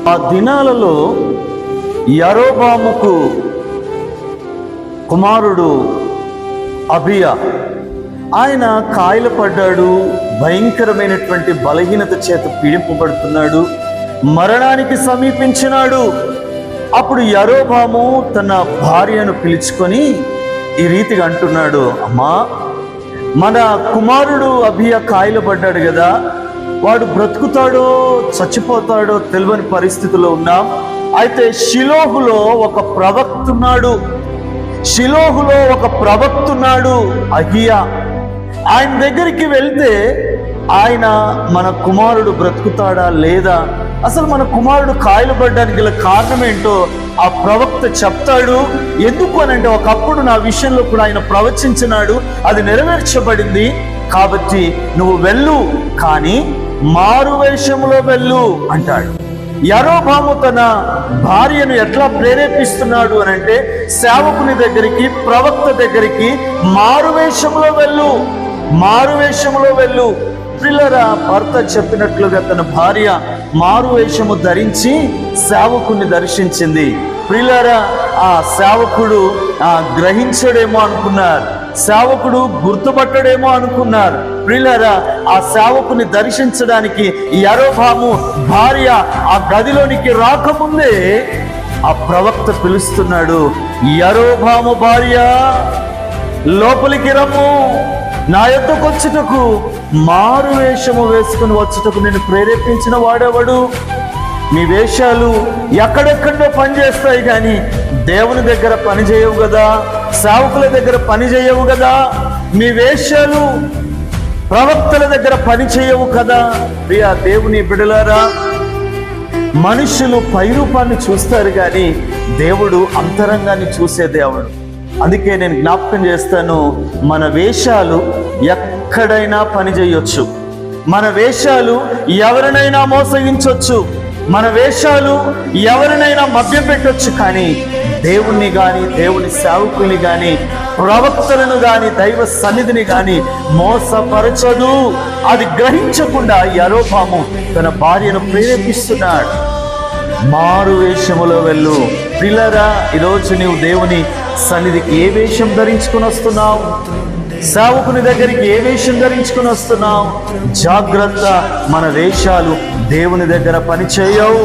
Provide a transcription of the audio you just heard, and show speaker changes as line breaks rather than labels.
ఆ దినాలలో యరొబాముకు కుమారుడు అబియా, ఆయన కాయలు పడ్డాడు, భయంకరమైనటువంటి బలహీనత చేత పీడింపబడుతున్నాడు, మరణానికి సమీపించినాడు. అప్పుడు యరొబాము తన భార్యను పిలుచుకొని ఈ రీతిగా అంటున్నాడు, అమ్మా, మన కుమారుడు అబియా కాయలు పడ్డాడు కదా, వాడు బ్రతుకుతాడో చచ్చిపోతాడో తెలియని పరిస్థితిలో ఉన్నాం. అయితే షిలోహులో ఒక ప్రవక్త ఉన్నాడు అహియా. ఆయన దగ్గరికి వెళ్తే ఆయన మన కుమారుడు బ్రతుకుతాడా లేదా, అసలు మన కుమారుడు కాయలు పడ్డానికి గల కారణం ఏంటో ఆ ప్రవక్త చెప్తాడు. ఎందుకు అనంటే ఒకప్పుడు నా విషయంలో కూడా ఆయన ప్రవచించినాడు, అది నెరవేర్చబడింది. కాబట్టి నువ్వు వెళ్ళు, కానీ మారువేషములో వెళ్ళు అంటాడు. యరొబాము తన భార్యను ఎట్లా ప్రేరేపిస్తున్నాడు అనంటే, సేవకుని దగ్గరికి, ప్రవక్త దగ్గరికి మారువేషంలో వెళ్ళు. పిల్లరా, భర్త చెప్పినట్లుగా తన భార్య మారువేషము ధరించి సేవకుని దర్శించింది. ప్రియులారా, ఆ సేవకుడు గ్రహించడేమో అనుకున్నారు, సేవకుడు గుర్తుపట్టడేమో అనుకున్నారు. ప్రియులారా, ఆ సేవకుని దర్శించడానికి యరొబాము భార్య ఆ గదిలోనికి రాకముందే ఆ ప్రవక్త పిలుస్తున్నాడు, యరొబాము భార్య, లోపలికి రమ్ము, నా యొద్దకు వచ్చుటకు, మారు వేషము వేసుకుని వచ్చుటకు నేను ప్రేరేపించిన వాడెవడు? మీ వేషాలు ఎక్కడెక్కడో పనిచేస్తాయి కానీ దేవుని దగ్గర పని చేయవు కదా, సేవకుల దగ్గర పని చేయవు కదా, మీ వేషాలు ప్రవక్తల దగ్గర పని చేయవు కదా. ప్రియా దేవుని బిడ్డలారా, మనుషులు పైరూపాన్ని చూస్తారు కానీ దేవుడు అంతరంగాన్ని చూసే దేవుడు. అందుకే నేను జ్ఞాపకం చేస్తాను, మన వేషాలు ఎక్కడైనా పని చేయొచ్చు, మన వేషాలు ఎవరినైనా మోసగించవచ్చు, మన వేషాలు ఎవరినైనా మభ్యపెట్టొచ్చు, కానీ దేవుణ్ణి కానీ, దేవుని సేవకుల్ని కానీ, ప్రవక్తలను కానీ, దైవ సన్నిధిని కానీ మోసపరచదు. అది గ్రహించకుండా యరొబాము తన భార్యను ప్రేరేపిస్తున్నాడు, మారు వేషములో వెళ్ళు. పిల్లరా, ఈరోజు నీవు దేవుని సన్నిధికి ఏ వేషం ధరించుకుని వస్తున్నావు? సేవకుని దగ్గరికి ఏ వేషం ధరించుకుని వస్తున్నావు? జాగ్రత్త, మన వేషాలు దేవుని దగ్గర పని చేయవు.